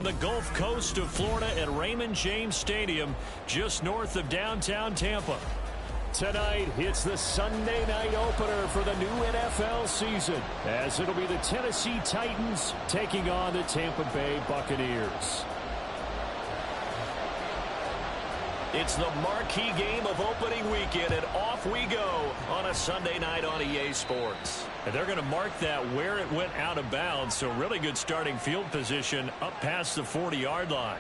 from the Gulf Coast of Florida at Raymond James Stadium, just north of downtown Tampa. Tonight, it's the Sunday night opener for the new NFL season, as it'll be the Tennessee Titans taking on the Tampa Bay Buccaneers. It's the marquee game of opening weekend, and off we go on a Sunday night on EA Sports. And they're going to mark that where it went out of bounds, so really good starting field position up past the 40-yard line.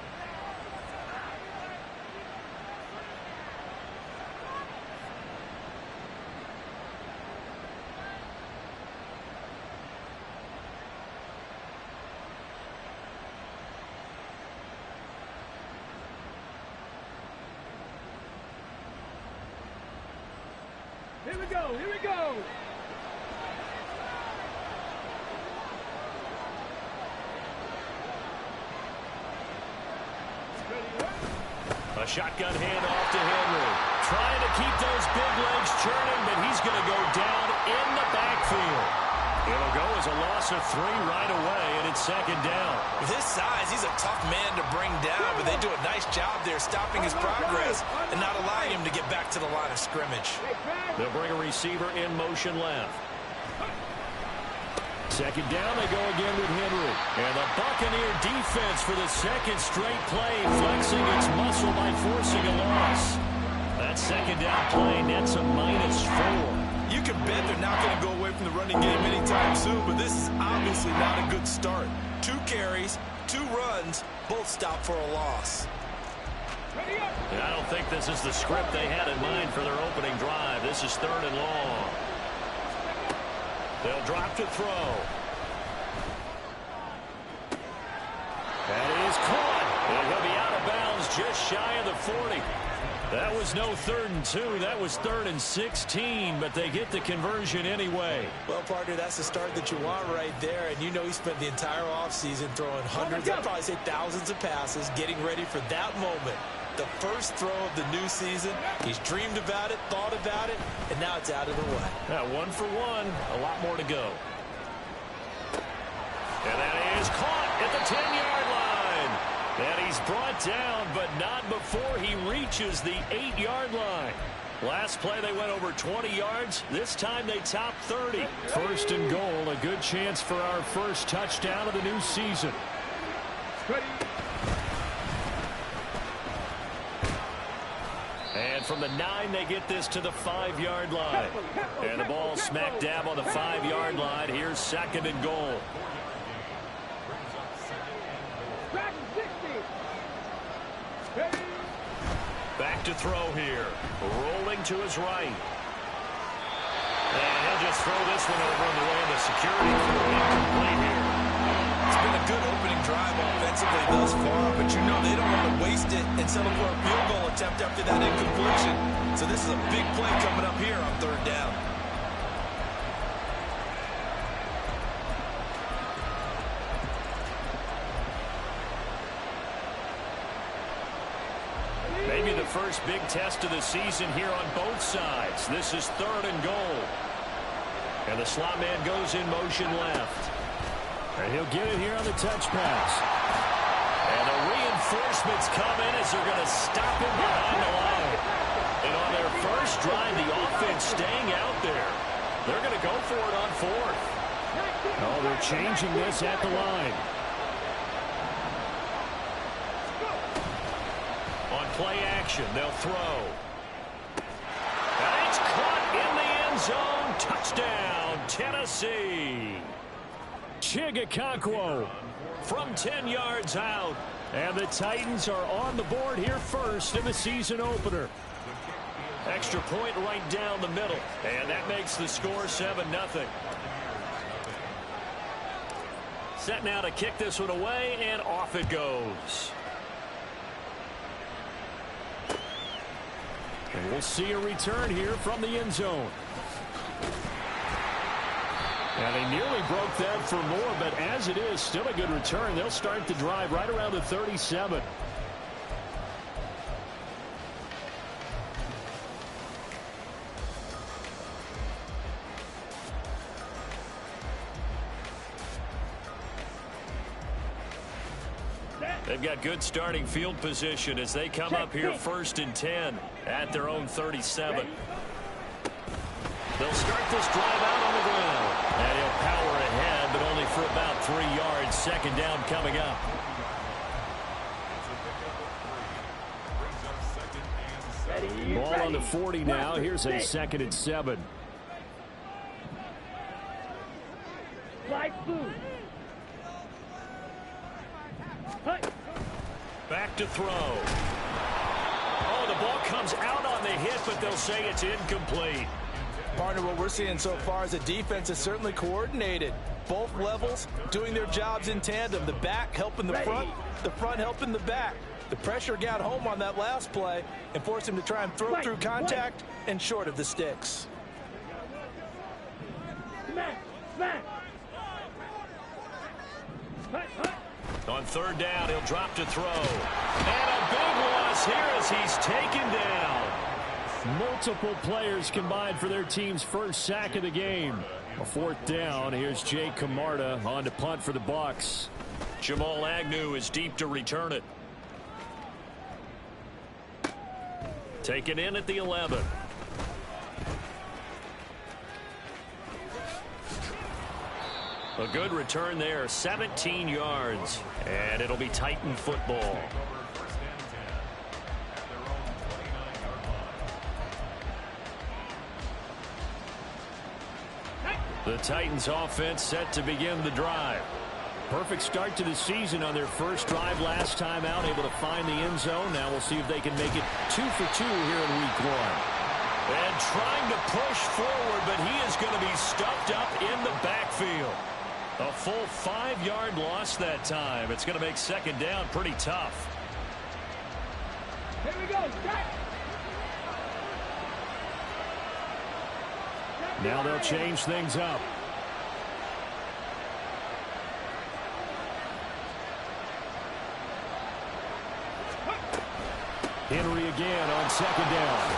Here we go, here we go. A shotgun handoff to Henry. Trying to keep those big legs churning, but he's going to go down in the backfield. It'll go as a loss of 3 right away, and it's second down. With his size, he's a tough man to bring down, but they do a nice job there stopping his progress and not allowing him to get back to the line of scrimmage. They'll bring a receiver in motion left. Second down, they go again with Henry. And the Buccaneer defense for the second straight play, flexing its muscle by forcing a loss. That second down play nets a -4. You can bet they're not going to go away from the running game anytime soon, but this is obviously not a good start. 2 carries, 2 runs, both stopped for a loss. And I don't think this is the script they had in mind for their opening drive. This is 3rd and long. They'll drop to throw. That is caught. And he'll be out of bounds just shy of the 40. That was no 3rd and 2. That was 3rd and 16, but they get the conversion anyway. Well, partner, that's the start that you want right there. And you know he spent the entire offseason throwing hundreds, I'd probably say thousands of passes, getting ready for that moment. The first throw of the new season. He's dreamed about it, thought about it, and now it's out of the way. Yeah, 1 for 1. A lot more to go. And that is caught at the 10-yard line. And he's brought down, but not before he reaches the 8-yard line. Last play, they went over 20 yards. This time, they topped 30. 1st and goal, a good chance for our first touchdown of the new season. And from the 9, they get this to the 5-yard line. And the ball smack dab on the 5-yard line. Here's 2nd and goal. Back to throw here. Rolling to his right. And he'll just throw this one over on the way of the security crew. Incomplete here. It's been a good opening drive offensively thus far, but you know they don't want to waste it and settle for a field goal attempt after that incompletion. So this is a big play coming up here on 3rd down. Maybe the first big test of the season here on both sides. This is 3rd and goal. And the slot man goes in motion left. And he'll get it here on the touch pass. And the reinforcements come in as they're going to stop him behind the line. And on their first drive, the offense staying out there. They're going to go for it on 4th. Oh, they're changing this at the line. On play action, they'll throw. And it's caught in the end zone. Touchdown, Tennessee. Chigakonkwo from 10 yards out. And the Titans are on the board here first in the season opener. Extra point right down the middle. And that makes the score 7-0. Set now to kick this one away, and off it goes. And we'll see a return here from the end zone. And they nearly broke that for more, but as it is, still a good return. They'll start the drive right around the 37. Set. They've got good starting field position as they come up here 1st and 10 at their own 37. They'll start this drive out on the ground. And he'll power ahead, but only for about 3 yards. 2nd down coming up. Ball on the 40 now. Here's a 2nd and 7. Back to throw. Oh, the ball comes out on the hit, but they'll say it's incomplete. Partner, what we're seeing so far is the defense is certainly coordinated. Both levels doing their jobs in tandem. The back helping the front helping the back. The pressure got home on that last play and forced him to try and throw through contact and short of the sticks. On 3rd down, he'll drop to throw. And a big loss here as he's taken down. Multiple players combined for their team's first sack of the game. A 4th down. Here's Jay Camarda on to punt for the Bucs. Jamal Agnew is deep to return it. Taken in at the 11. A good return there, 17 yards. And it'll be Titan football. The Titans offense set to begin the drive. Perfect start to the season on their first drive last time out, able to find the end zone. Now we'll see if they can make it 2 for 2 here in week 1. And trying to push forward, but he is going to be stuffed up in the backfield. A full 5-yard loss that time. It's going to make 2nd down pretty tough. Here we go. Now they'll change things up. Henry again on 2nd down.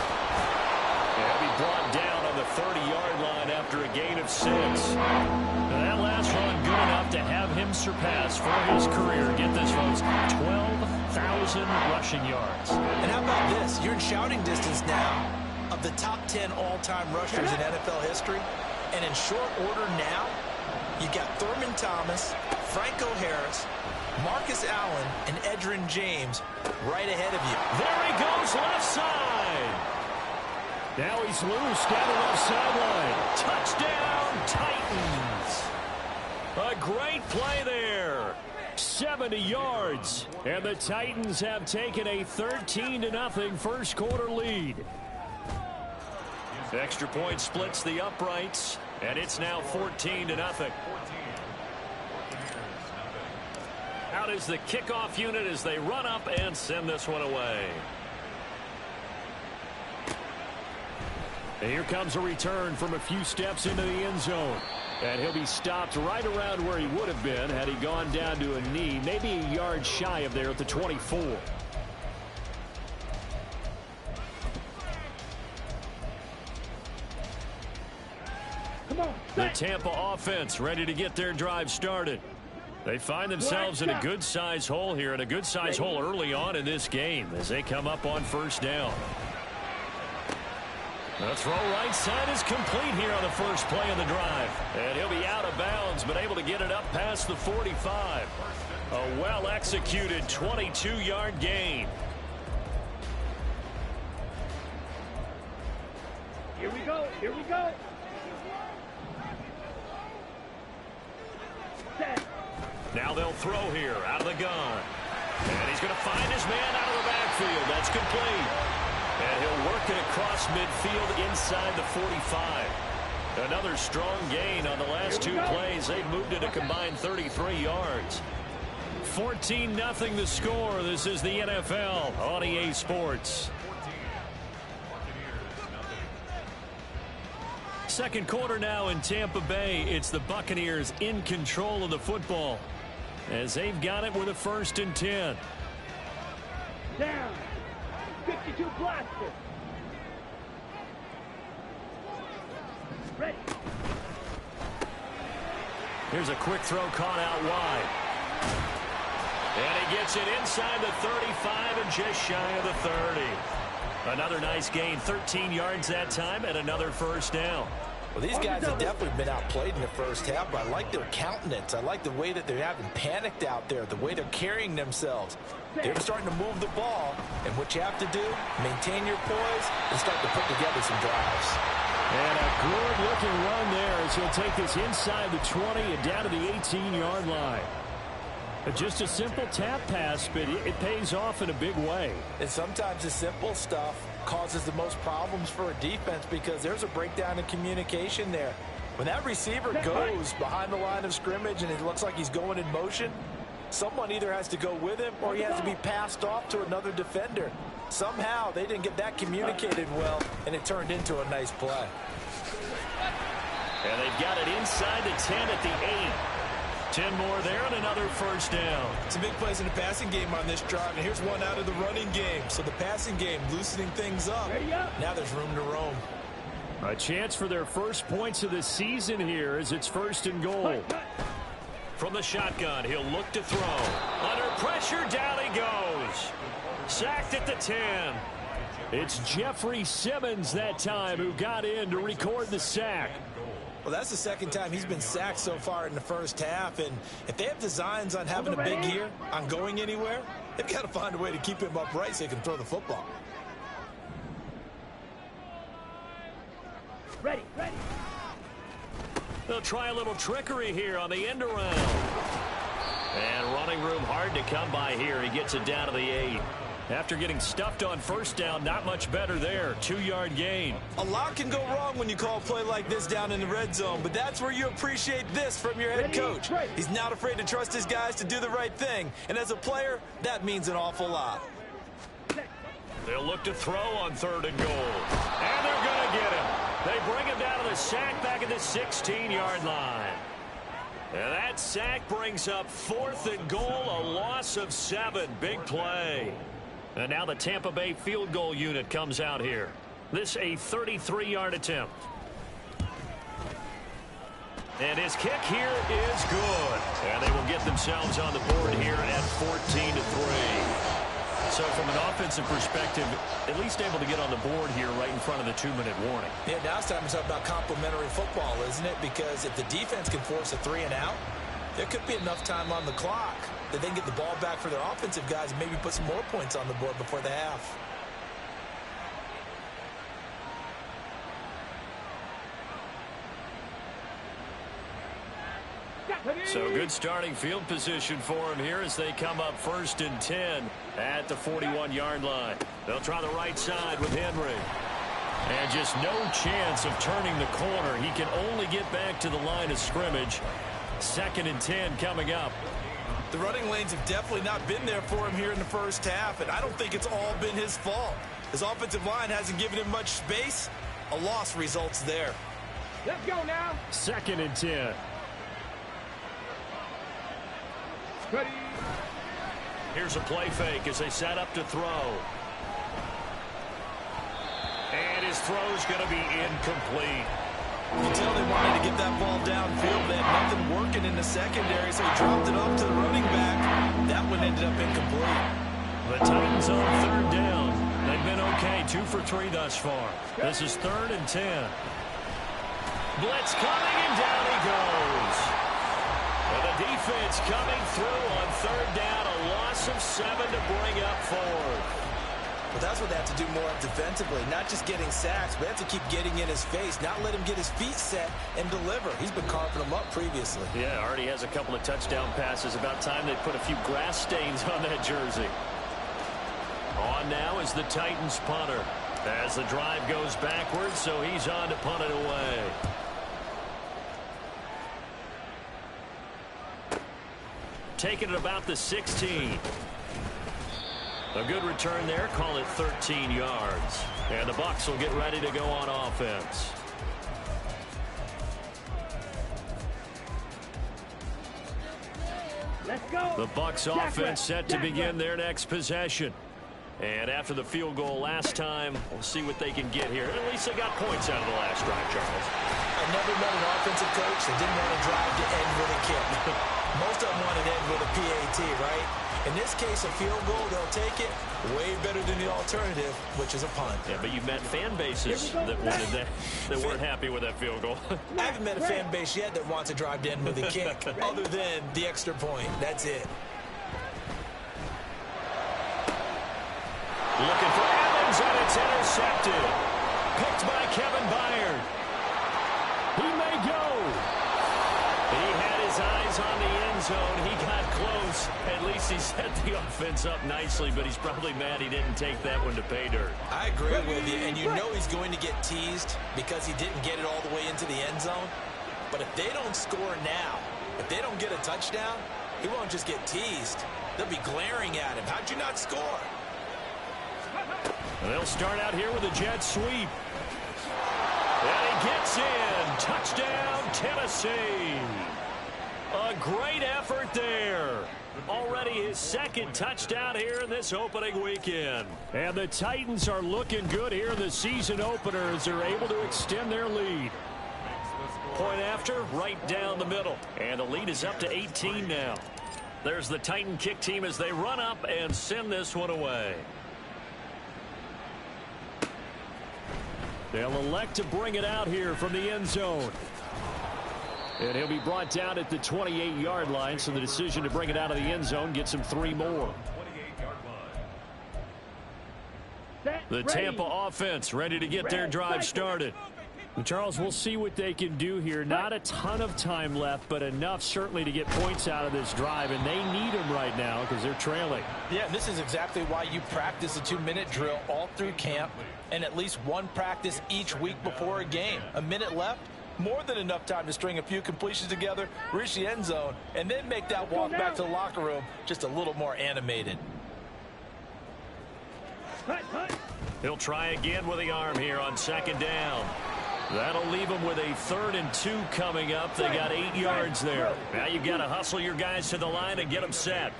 He'll be brought down on the 30-yard line after a gain of 6. Now that last run good enough to have him surpass for his career. Get this, folks, 12,000 rushing yards. And how about this? You're in shouting distance now of the top 10 all-time rushers in NFL history. And in short order now, you got Thurman Thomas, Franco Harris, Marcus Allen, and Edgerrin James right ahead of you. There he goes, left side. Now he's loose down the left sideline. Touchdown, Titans. A great play there. 70 yards. And the Titans have taken a 13-0 first quarter lead. Extra point splits the uprights, and it's now 14-0. Out is the kickoff unit as they run up and send this one away. And here comes a return from a few steps into the end zone. And he'll be stopped right around where he would have been had he gone down to a knee, maybe a yard shy of there at the 24. The Tampa offense ready to get their drive started. They find themselves in a good-sized hole here, and a good-sized hole early on in this game as they come up on 1st down. The throw right side is complete here on the first play of the drive. And he'll be out of bounds, but able to get it up past the 45. A well-executed 22-yard gain. Here we go. Here we go. Now they'll throw here out of the gun. And he's going to find his man out of the backfield. That's complete. And he'll work it across midfield inside the 45. Another strong gain on the last 2 plays. They've moved it a combined 33 yards. 14-0 the score. This is the NFL on EA Sports. Second quarter now in Tampa Bay. It's the Buccaneers in control of the football as they've got it with a 1st and 10. Down. 52 blaster. Ready. Here's a quick throw caught out wide. And he gets it inside the 35 and just shy of the 30. Another nice gain, 13 yards that time, and another first down. Well, these guys have definitely been outplayed in the first half, but I like their countenance. I like the way that they haven't panicked out there, the way they're carrying themselves. They're starting to move the ball, and what you have to do, maintain your poise and start to put together some drives. And a good-looking run there as he'll take this inside the 20 and down to the 18-yard line. Just a simple tap pass, but it pays off in a big way. And sometimes the simple stuff causes the most problems for a defense because there's a breakdown in communication there. When that receiver goes behind the line of scrimmage and it looks like he's going in motion, someone either has to go with him or he has to be passed off to another defender. Somehow they didn't get that communicated well, and it turned into a nice play. And they've got it inside the 10 at the 8. 10 more there and another first down. Some big plays in the passing game on this drive, and here's one out of the running game. So the passing game loosening things up. Now there's room to roam. A chance for their first points of the season here as it's first and goal. From the shotgun, he'll look to throw. Under pressure, down he goes. Sacked at the 10. It's Jeffrey Simmons that time who got in to record the sack. Well, that's the second time he's been sacked so far in the first half, and if they have designs on having a big year, on going anywhere, they've got to find a way to keep him upright so he can throw the football. Ready. They'll try a little trickery here on the end around. And running room hard to come by here. He gets it down to the 8. After getting stuffed on first down, not much better there. 2-yard gain. A lot can go wrong when you call a play like this down in the red zone, but that's where you appreciate this from your head coach. He's not afraid to trust his guys to do the right thing, and as a player, that means an awful lot. They'll look to throw on 3rd and goal. And they're going to get him. They bring him down to the sack back at the 16-yard line. And that sack brings up 4th and goal, a loss of 7. Big play. And now the Tampa Bay field goal unit comes out here. This a 33-yard attempt. And his kick here is good. And they will get themselves on the board here at 14-3. So from an offensive perspective, at least able to get on the board here right in front of the 2-minute warning. Yeah, now it's time to talk about complementary football, isn't it? Because if the defense can force a 3 and out, there could be enough time on the clock that they can get the ball back for their offensive guys and maybe put some more points on the board before the half. So good starting field position for him here as they come up 1st and 10 at the 41-yard line. They'll try the right side with Henry. And just no chance of turning the corner. He can only get back to the line of scrimmage. 2nd and 10 coming up. The running lanes have definitely not been there for him here in the first half, and I don't think it's all been his fault. His offensive line hasn't given him much space. A loss results there. Let's go now. 2nd and 10. Ready. Here's a play fake as they set up to throw. And his throw's going to be incomplete. You can tell they wanted to get that ball downfield. They had nothing working in the secondary, so he dropped it off to the running back. That one ended up incomplete. The Titans on 3rd down. They've been okay, 2 for 3 thus far. This is 3rd and 10. Blitz coming, and down he goes. And the defense coming through on 3rd down. A loss of 7 to bring up 4th. But that's what they have to do more of defensively, not just getting sacks, but they have to keep getting in his face, not let him get his feet set and deliver. He's been carving them up previously. Yeah, already has a couple of touchdown passes. About time they put a few grass stains on that jersey. On now is the Titans punter. As the drive goes backwards, so he's on to punt it away. Taking it about the 16. A good return there, call it 13 yards. And the Bucs will get ready to go on offense. Let's go. The Bucs offense set to begin their next possession. And after the field goal last time, we'll see what they can get here. At least they got points out of the last drive, Charles. I never met an offensive coach that didn't want to drive to end with a kick. Most of them want to end with a PAT, right? In this case, a field goal, they'll take it. Way better than the alternative, which is a punt. Yeah, but you've met fan bases that wanted that weren't happy with that field goal. I haven't met a fan base yet that wants to drive to end with a kick, other than the extra point. That's it. Looking for Evans, and it's intercepted. Picked by Kevin Byard. He may go. He had his eyes on the end zone. He got close. At least he set the offense up nicely, but he's probably mad he didn't take that one to pay dirt. I agree with you, and you know he's going to get teased because he didn't get it all the way into the end zone. But if they don't score now, if they don't get a touchdown, he won't just get teased. They'll be glaring at him. How'd you not score? And they'll start out here with a jet sweep. And he gets in. Touchdown, Tennessee. A great effort there. Already his second touchdown here in this opening weekend. And the Titans are looking good here in the season opener as they're able to extend their lead. Point after, right down the middle. And the lead is up to 18 now. There's the Titan kick team as they run up and send this one away. They'll elect to bring it out here from the end zone. And he'll be brought down at the 28-yard line, so the decision to bring it out of the end zone gets him 3 more. The Tampa offense ready to get their drive started. Charles, we'll see what they can do here. Not a ton of time left, but enough certainly to get points out of this drive, and they need them right now because they're trailing. Yeah, this is exactly why you practice a 2-minute drill all through camp and at least one practice each week before a game. A minute left, more than enough time to string a few completions together, reach the end zone, and then make that walk back to the locker room just a little more animated. He'll try again with the arm here on second down. That'll leave them with a 3rd and 2 coming up. They got 8 yards there. Now you've got to hustle your guys to the line and get them set.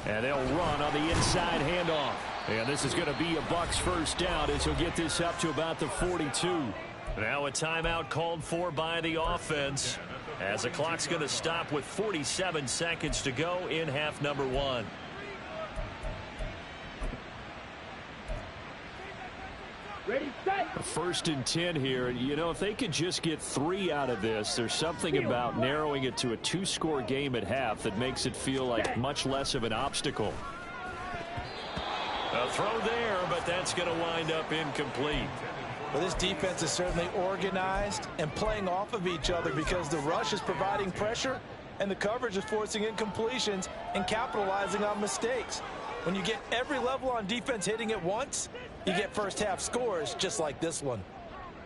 And they'll run on the inside handoff. And this is going to be a Bucs first down as he'll get this up to about the 42. Now a timeout called for by the offense as the clock's going to stop with 47 seconds to go in half number 1. Ready, set. 1st and 10 here. You know, if they could just get 3 out of this, there's something about narrowing it to a 2-score game at half that makes it feel like much less of an obstacle. A throw there, but that's going to wind up incomplete. Well, this defense is certainly organized and playing off of each other because the rush is providing pressure and the coverage is forcing incompletions and capitalizing on mistakes. When you get every level on defense hitting at once, you get first half scores just like this one.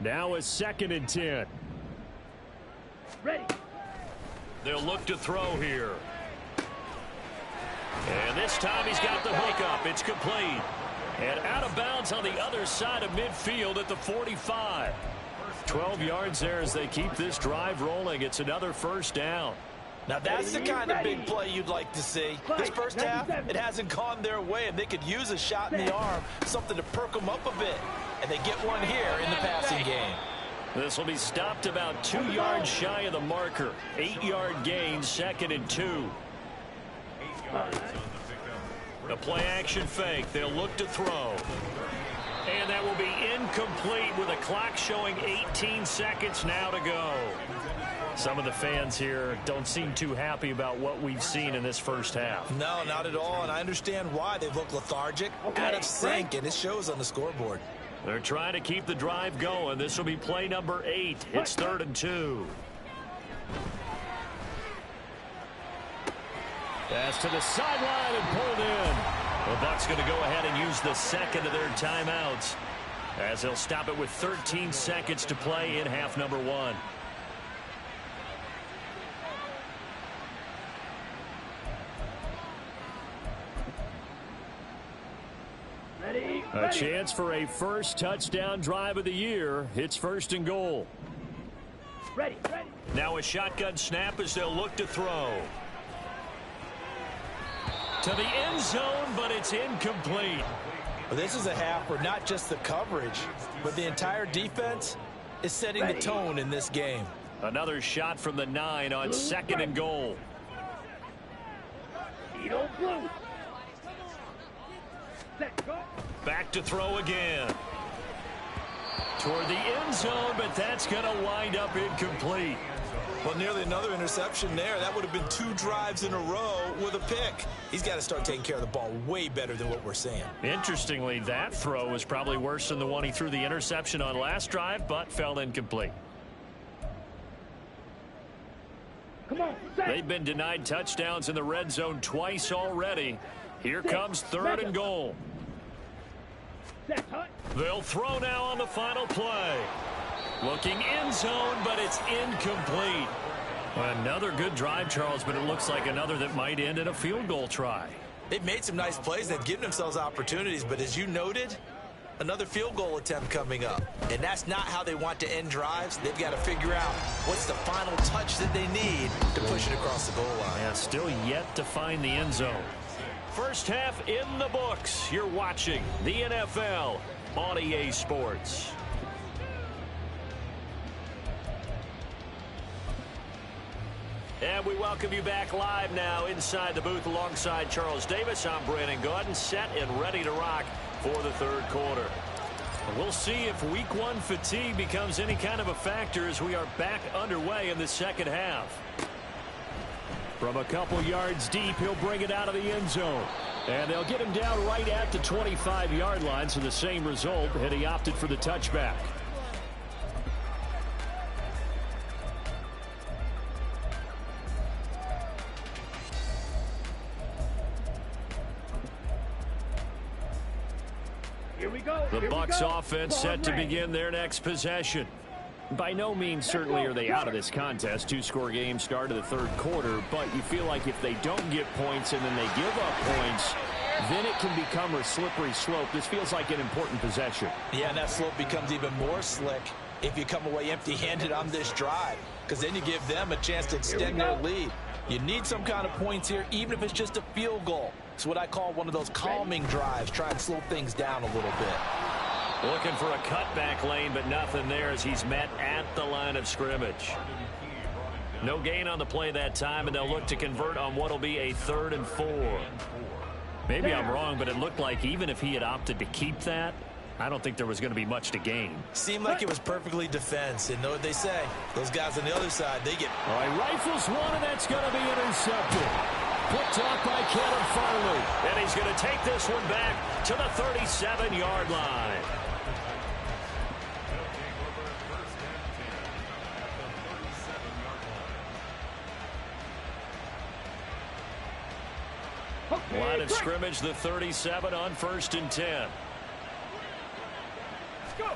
Now a 2nd and 10. Ready. They'll look to throw here. And this time he's got the hook up. It's complete. And out of bounds on the other side of midfield at the 45. 12 yards there as they keep this drive rolling. It's another first down. Now that's the kind of big play you'd like to see. This first half, it hasn't gone their way, and they could use a shot in the arm, something to perk them up a bit. And they get one here in the passing game. This will be stopped about 2 yards shy of the marker. 8-yard gain, 2nd and 2. The play action fake. They'll look to throw. And that will be incomplete with a clock showing 18 seconds now to go. Some of the fans here don't seem too happy about what we've seen in this first half. No, not at all, and I understand why. They look lethargic, out of sync, and it shows on the scoreboard. They're trying to keep the drive going. This will be play number 8. It's 3rd and 2. Pass to the sideline and pulled in. The Bucs going to go ahead and use the second of their timeouts as they'll stop it with 13 seconds to play in half number 1. A chance for a first touchdown drive of the year. It's 1st and goal. Ready. Now a shotgun snap as they'll look to throw. To the end zone, but it's incomplete. Well, this is a half where not just the coverage, but the entire defense is setting the tone in this game. Another shot from the 9 on 2nd and goal. Edo blue. Set, go. Back to throw again. Toward the end zone, but that's going to wind up incomplete. Well, nearly another interception there. That would have been 2 drives in a row with a pick. He's got to start taking care of the ball way better than what we're seeing. Interestingly, that throw was probably worse than the one he threw the interception on last drive, but fell incomplete. Come on, set. They've been denied touchdowns in the red zone twice already. Here comes 3rd and goal. Set, hut. They'll throw now on the final play. Looking end zone, but it's incomplete. Another good drive, Charles, but it looks like another that might end in a field goal try. They've made some nice plays. They've given themselves opportunities, but as you noted, another field goal attempt coming up. And that's not how they want to end drives. They've got to figure out what's the final touch that they need to push it across the goal line. Yeah, still yet to find the end zone. First half in the books. You're watching the NFL on EA Sports. And we welcome you back live now inside the booth alongside Charles Davis. I'm Brandon Gaudin, set and ready to rock for the 3rd quarter. And we'll see if week 1 fatigue becomes any kind of a factor as we are back underway in the 2nd half. From a couple yards deep, he'll bring it out of the end zone. And they'll get him down right at the 25-yard line, so the same result, and he opted for the touchback. Here we go. The Here we Bucs go. offense Ball set to ready. begin their next possession. By no means certainly are they out of this contest. 2-score game start of the 3rd quarter, but you feel like if they don't get points and then they give up points, then it can become a slippery slope. This feels like an important possession. Yeah, and that slope becomes even more slick if you come away empty-handed on this drive, because then you give them a chance to extend their lead. You need some kind of points here, even if it's just a field goal. It's what I call one of those calming drives. Try and slow things down a little bit. Looking for a cutback lane, but nothing there as he's met at the line of scrimmage. No gain on the play that time, and they'll look to convert on what will be a 3rd and 4. Maybe I'm wrong, but it looked like even if he had opted to keep that, I don't think there was going to be much to gain. Seemed like it was perfectly defense, and know what they say. Those guys on the other side, they get... All right, rifles one, and that's going to be intercepted. Picked off by Kevin Farley. And he's going to take this one back to the 37-yard line. Line of scrimmage, the 37 on 1st and 10. Go.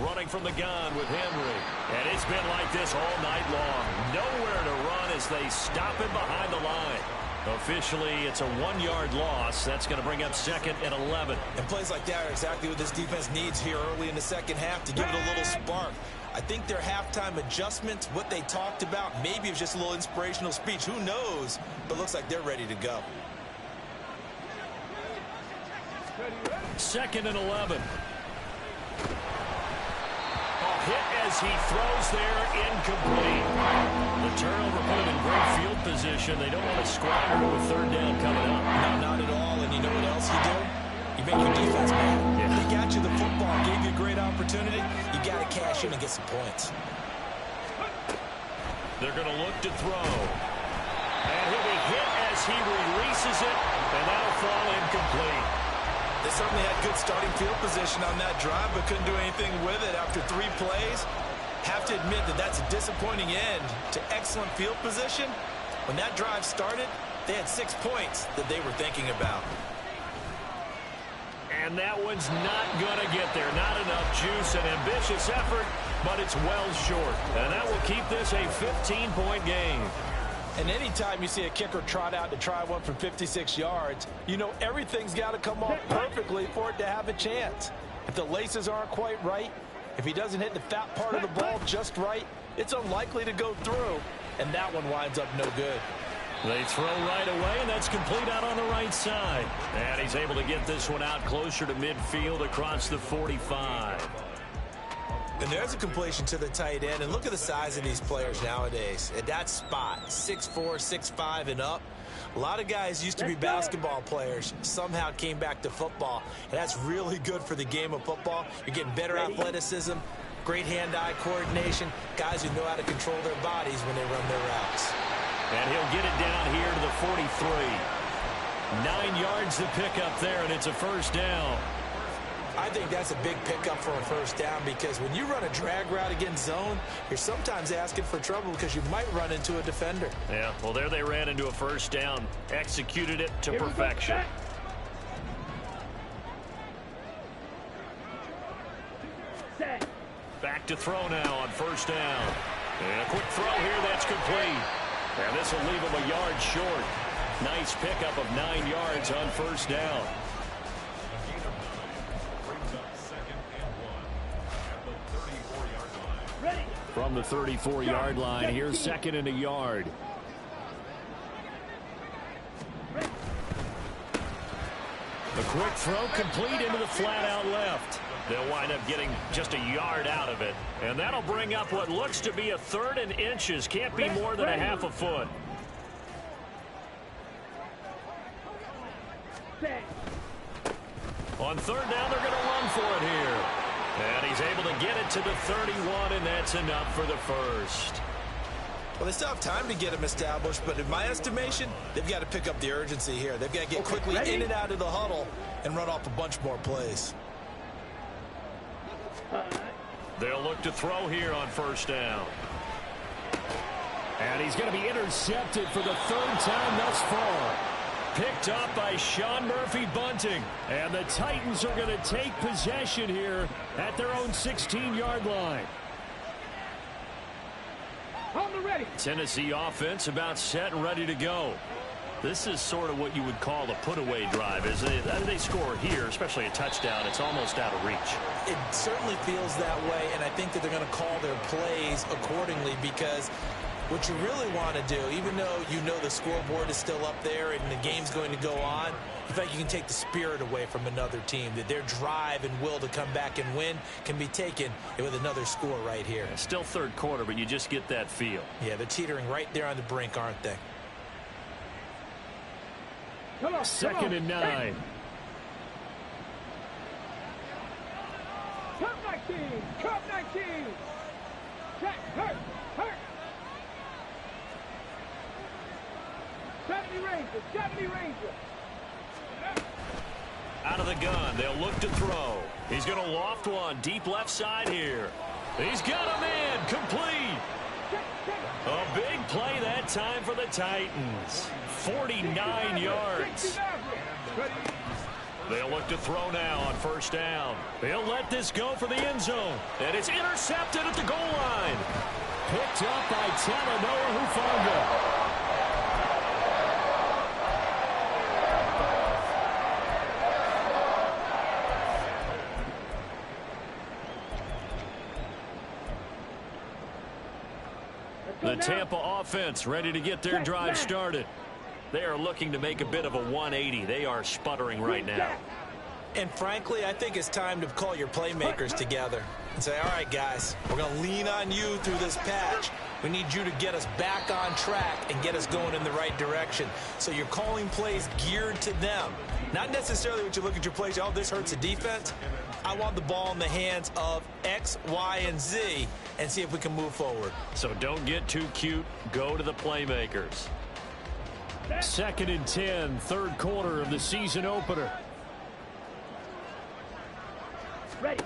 Running from the gun with Henry. And it's been like this all night long. Nowhere to run as they stop him behind the line. Officially, it's a 1-yard loss. That's going to bring up 2nd and 11. And plays like that are exactly what this defense needs here early in the 2nd half to give it a little spark. I think their halftime adjustments, what they talked about, maybe it was just a little inspirational speech. Who knows? But looks like they're ready to go. 2nd and 11. Hit as he throws there, incomplete. The turnover put him in great field position. They don't want to squander with 3rd down coming up. No, not at all. And you know what else you do? You make your defense mad. Yeah. They got you the football, gave you a great opportunity. You got to cash in and get some points. They're going to look to throw. And he'll be hit as he releases it, and that'll fall incomplete. They certainly had good starting field position on that drive, but couldn't do anything with it after 3 plays. Have to admit that that's a disappointing end to excellent field position. When that drive started, they had 6 points that they were thinking about. And that one's not going to get there. Not enough juice, an ambitious effort, but it's well short. And that will keep this a 15-point game. And anytime you see a kicker trot out to try one from 56 yards, you know everything's got to come off perfectly for it to have a chance. If the laces aren't quite right, if he doesn't hit the fat part of the ball just right, it's unlikely to go through, and that one winds up no good. They throw right away, and that's complete out on the right side. And he's able to get this one out closer to midfield across the 45. And there's a completion to the tight end. And look at the size of these players nowadays. At that spot, 6'4", 6'5", and up. A lot of guys used to be basketball players, somehow came back to football, and that's really good for the game of football. You're getting better athleticism, great hand-eye coordination, guys who know how to control their bodies when they run their routes. And he'll get it down here to the 43. 9 yards to pick up there, and it's a first down. I think that's a big pickup for a first down because when you run a drag route against zone, you're sometimes asking for trouble because you might run into a defender. Yeah, well, there they ran into a first down, executed it to perfection. Back to throw now on first down. And a quick throw here, that's complete. And this will leave him a yard short. Nice pickup of 9 yards on first down. From the 34-yard line, here's second and a yard. A quick throw complete into the flat-out left. They'll wind up getting just a yard out of it. And that'll bring up what looks to be a third and inches. Can't be more than a half a foot. On third down, they're going to run for it here. And he's able to get it to the 31, and that's enough for the first. Well, they still have time to get him established, but in my estimation, they've got to pick up the urgency here. They've got to get quickly in and out of the huddle and run off a bunch more plays. They'll look to throw here on first down. And he's going to be intercepted for the third time thus far. Picked up by Sean Murphy-Bunting. And the Titans are going to take possession here at their own 16-yard line. Tennessee offense about set and ready to go. This is sort of what you would call a put-away drive. As they score here, especially a touchdown, it's almost out of reach. It certainly feels that way, and I think that they're going to call their plays accordingly because what you really want to do, even though you know the scoreboard is still up there and the game's going to go on, in fact, you can take the spirit away from another team, that their drive and will to come back and win can be taken with another score right here. Still third quarter, but you just get that feel. Yeah, they're teetering right there on the brink, aren't they? Second and 9. Come 19! Come 19! Check! Hurt! Hurt! 70 Rangers! 70 Rangers! Out of the gun, they'll look to throw. He's going to loft one deep left side here. He's got a man complete. A big play that time for the Titans. 49 yards. They'll look to throw now on first down. They'll let this go for the end zone. And it's intercepted at the goal line. Picked up by Talanoa Hufanga. The Tampa offense ready to get their drive started. They are looking to make a bit of a 180. They are sputtering right now. And frankly, I think it's time to call your playmakers together and say, all right, guys, we're going to lean on you through this patch. We need you to get us back on track and get us going in the right direction. So you're calling plays geared to them. Not necessarily what you look at your plays, oh, this hurts the defense. I want the ball in the hands of X, Y, and Z and see if we can move forward. So don't get too cute. Go to the playmakers. Second and 10, third quarter of the season opener. Ready.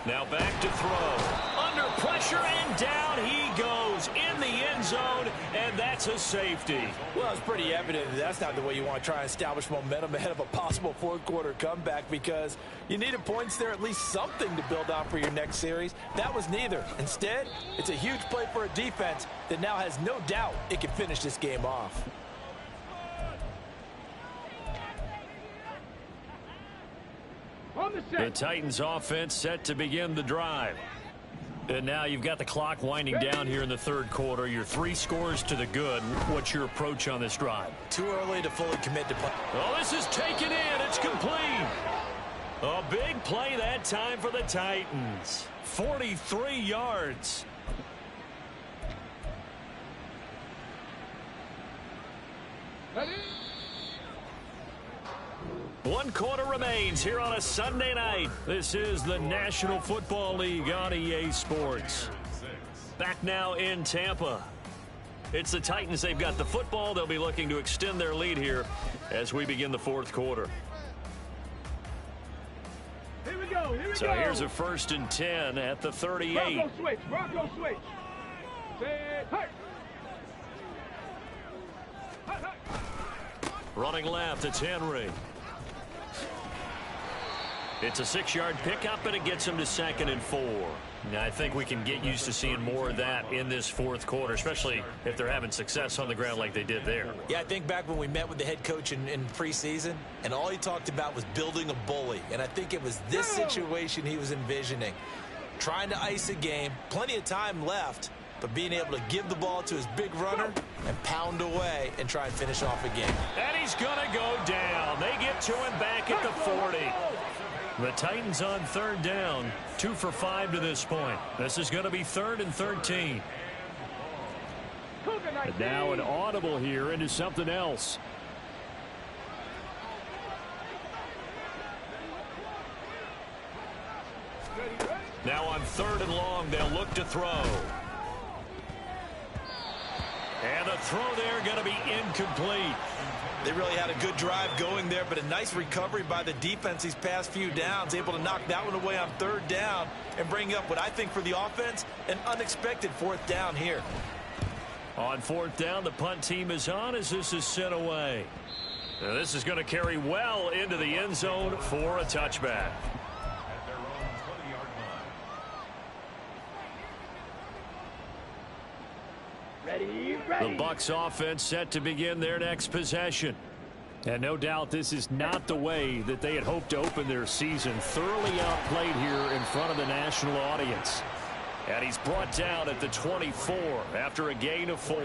Now back to throw. Under pressure and down he goes in the end zone, and that's a safety. Well, it's pretty evident that that's not the way you want to try and establish momentum ahead of a possible fourth quarter comeback because you needed points there, at least something to build on for your next series. That was neither. Instead, it's a huge play for a defense that now has no doubt it can finish this game off. The Titans offense set to begin the drive. And now you've got the clock winding down here in the third quarter. Your 3 scores to the good. What's your approach on this drive? Too early to fully commit to play. Oh, this is taken in. It's complete. A big play that time for the Titans. 43 yards. One quarter remains here on a Sunday night. This is the National Football League on EA Sports. Back now in Tampa. It's the Titans. They've got the football. They'll be looking to extend their lead here as we begin the fourth quarter. Here we go. So here's a 1st and 10 at the 38. Bronco switch. Bronco switch. Set. Hey. Running left, it's Henry. It's a 6-yard pickup, and it gets him to 2nd and 4. Now, I think we can get used to seeing more of that in this fourth quarter, especially if they're having success on the ground like they did there. Yeah, I think back when we met with the head coach in preseason, and all he talked about was building a bully. And I think it was this situation he was envisioning. Trying to ice a game, plenty of time left, but being able to give the ball to his big runner and pound away and try and finish off a game. And he's going to go down. They get to him back at the 40. The Titans on 3rd down, 2 for 5 to this point. This is going to be 3rd and 13. And now an audible here into something else. Now on 3rd and long, they'll look to throw. And the throw there going to be incomplete. They really had a good drive going there, but a nice recovery by the defense these past few downs, able to knock that one away on 3rd down and bring up what I think for the offense, an unexpected 4th down here. On 4th down, the punt team is on as this is sent away. Now this is going to carry well into the end zone for a touchback. The Bucs offense set to begin their next possession. And no doubt this is not the way that they had hoped to open their season. Thoroughly outplayed here in front of the national audience. And he's brought down at the 24 after a gain of 4.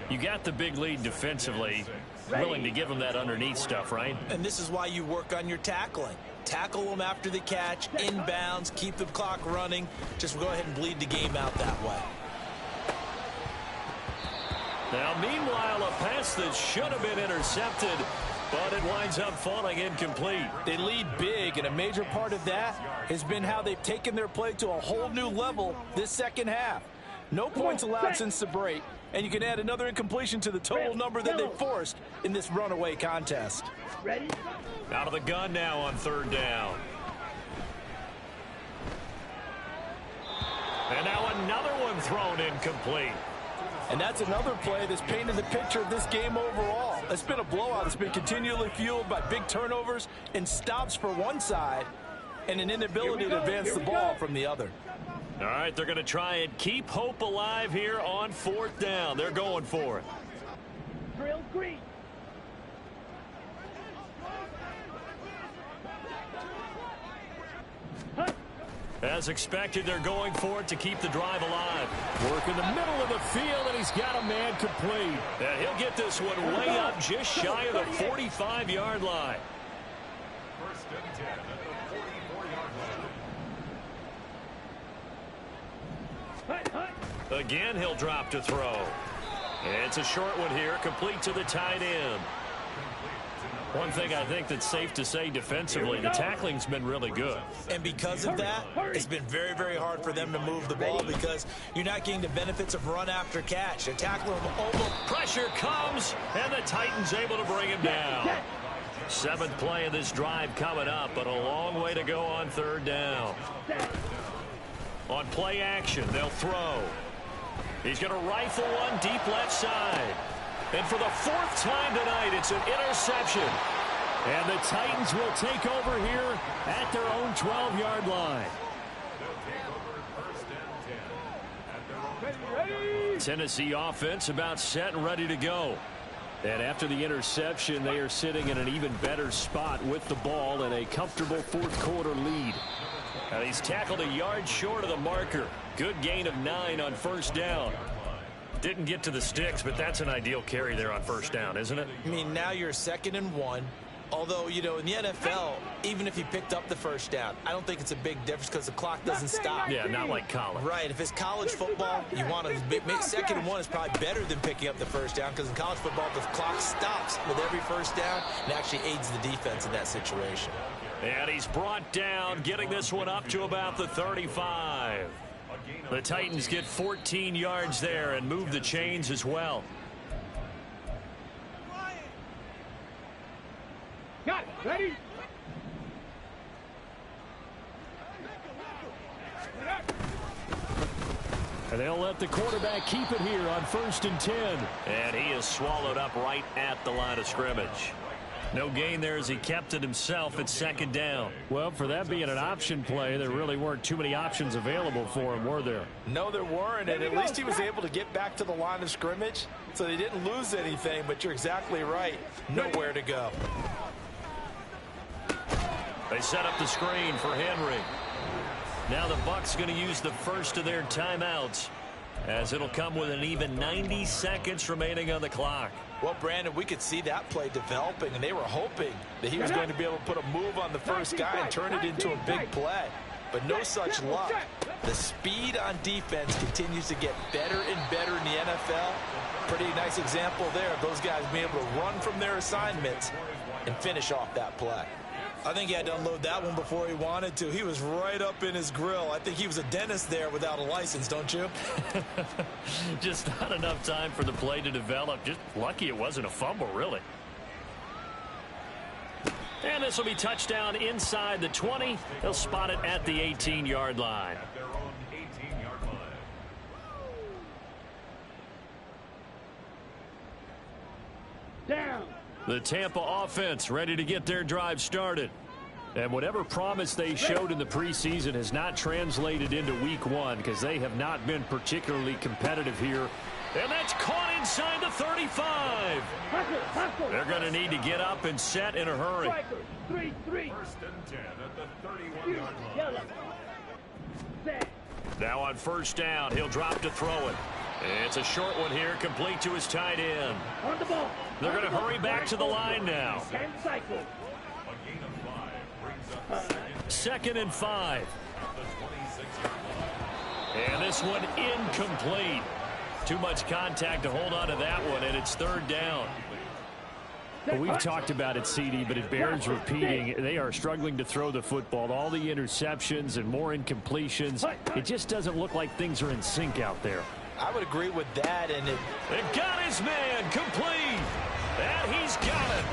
You got the big lead defensively. Willing to give him that underneath stuff, right? And this is why you work on your tackling. Tackle them after the catch, inbounds, keep the clock running. Just go ahead and bleed the game out that way. Now, meanwhile, a pass that should have been intercepted, but it winds up falling incomplete. They lead big, and a major part of that has been how they've taken their play to a whole new level this second half. No points allowed since the break, and you can add another incompletion to the total number that they forced in this runaway contest. Ready? Out of the gun now on 3rd down. And now another one thrown incomplete. And that's another play that's painted the picture of this game overall. It's been a blowout. It's been continually fueled by big turnovers and stops for one side and an inability to advance the ball from the other. All right, they're going to try and keep hope alive here on 4th down. They're going for it. Drill green. As expected, they're going for it to keep the drive alive. Work in the middle of the field, and he's got a man complete. And he'll get this one way up just shy of the 45-yard line. Again, he'll drop to throw. And it's a short one here, complete to the tight end. One thing I think that's safe to say defensively, the tackling's been really good. And because of that, it's been very, very hard for them to move the ball because you're not getting the benefits of run after catch. They're tackling them almost. Pressure comes, and the Titans able to bring him down. 7th play of this drive coming up, but a long way to go on 3rd down. On play action, they'll throw. He's going to rifle one deep left side. And for the 4th time tonight, it's an interception. And the Titans will take over here at their own 12-yard line. Tennessee offense about set and ready to go. And after the interception, they are sitting in an even better spot with the ball and a comfortable 4th quarter lead. Now he's tackled a yard short of the marker. Good gain of 9 on 1st down. Didn't get to the sticks, but that's an ideal carry there on 1st down, isn't it? I mean, now you're 2nd and 1. Although, you know, in the NFL, even if he picked up the first down, I don't think it's a big difference because the clock doesn't stop. Yeah, not like college. Right. If it's college football, you want to second and one is probably better than picking up the first down because in college football, the clock stops with every first down and actually aids the defense in that situation. And he's brought down, getting this one up to about the 35. The Titans get 14 yards there and move the chains as well. Got it. Ready? And they'll let the quarterback keep it here on 1st and 10. And he is swallowed up right at the line of scrimmage. No gain there as he kept it himself at 2nd down. Well, for that being an option play, there really weren't too many options available for him, were there? No, there weren't, and at least he was able to get back to the line of scrimmage, so they didn't lose anything, but you're exactly right. Nowhere to go. They set up the screen for Henry. Now the Bucs going to use the first of their timeouts, as it'll come with an even 90 seconds remaining on the clock. Well, Brandon, we could see that play developing, and they were hoping that he was going to be able to put a move on the first guy and turn it into a big play. But no such luck. The speed on defense continues to get better and better in the NFL. Pretty nice example there of those guys being able to run from their assignments and finish off that play. I think he had to unload that one before he wanted to. He was right up in his grill. I think he was a dentist there without a license, don't you? Just not enough time for the play to develop. Just lucky it wasn't a fumble, really. And this will be touchdown inside the 20. They'll spot it at the 18-yard line. Down. The Tampa offense ready to get their drive started. And whatever promise they showed in the preseason has not translated into week 1 because they have not been particularly competitive here. And that's caught inside the 35. They're going to need to get up and set in a hurry. 3-3. 1st and 10 at the 31-yard line. Now on 1st down, he'll drop to throw it. It's a short one here, complete to his tight end. On the ball. They're going to hurry back to the line now. And cycle. A gain of 5 brings up 2nd and 5. the 26-yard line. And this one incomplete. Too much contact to hold on to that one, and it's 3rd down. Well, we've talked about it, CD, but it bears repeating. They are struggling to throw the football. All the interceptions and more incompletions. It just doesn't look like things are in sync out there. I would agree with that. And They've got his man complete. And he's got it.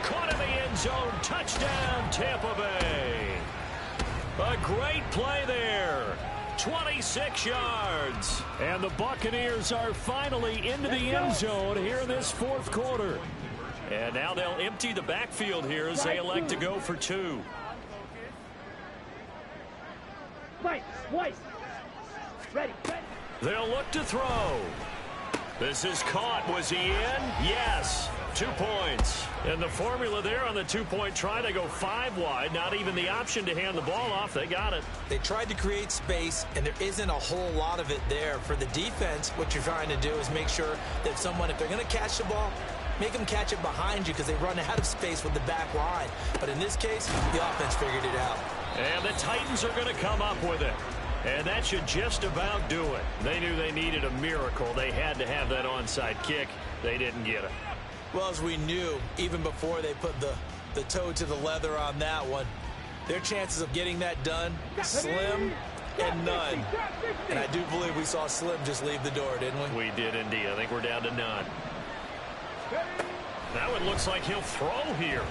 Caught in the end zone. Touchdown, Tampa Bay. A great play there. 26 yards. And the Buccaneers are finally into the end zone here in this 4th quarter. And now they'll empty the backfield here as they elect to go for 2. White. Ready. They'll look to throw. This is caught. Was he in? Yes. 2 points. And the formula there on the 2-point try, they go 5 wide. Not even the option to hand the ball off. They got it. they tried to create space, and there isn't a whole lot of it there. For the defense, what you're trying to do is make sure that someone, if they're going to catch the ball, make them catch it behind you because they run out of space with the back line. But in this case, the offense figured it out. And the Titans are going to come up with it. And that should just about do it. They knew they needed a miracle. They had to have that onside kick. They didn't get it. Well, as we knew, even before they put the toe to the leather on that one, their chances of getting that done, slim and none. And I do believe we saw Slim just leave the door, didn't we? We did indeed. I think we're down to none. Now it looks like he'll throw here.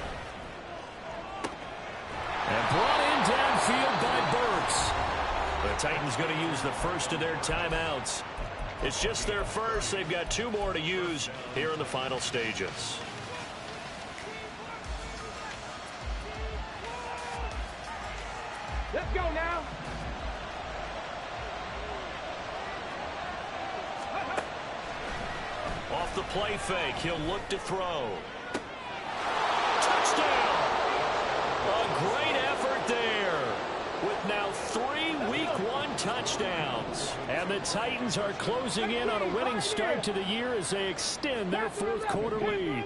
And brought in downfield by bucs. The Titans going to use the first of their timeouts. It's just their first. They've got 2 more to use here in the final stages. Let's go now. Off the play fake, he'll look to throw. Touchdown! A great effort there with now 3 Week 1 touchdowns. And the Titans are closing in on a winning start to the year as they extend their 4th quarter lead.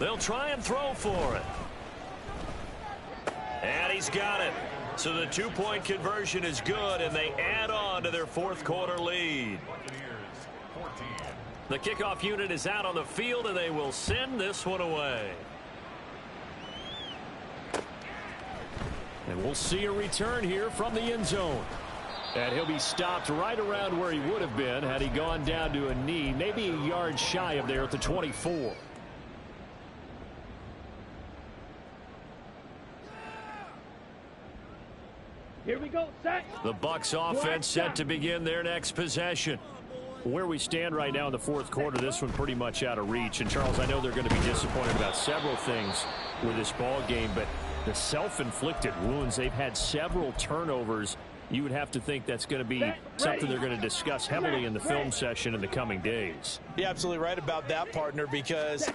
They'll try and throw for it. And he's got it. So the two-point conversion is good, and they add on to their fourth quarter lead. The kickoff unit is out on the field, and they will send this one away. And we'll see a return here from the end zone. And he'll be stopped right around where he would have been had he gone down to a knee, maybe a yard shy of there at the 24. Here we go, set. The Bucs offense set to begin their next possession. Where we stand right now in the fourth quarter, this one pretty much out of reach. And, Charles, I know they're going to be disappointed about several things with this ball game, but the self-inflicted wounds, they've had several turnovers. You would have to think that's going to be something they're going to discuss heavily in the film session in the coming days. You're absolutely right about that, partner, because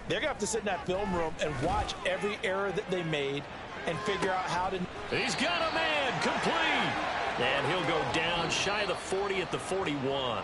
they're going to have to sit in that film room and watch every error that they made and figure out how to... He's got a man complete. And he'll go down shy of the 40 at the 41.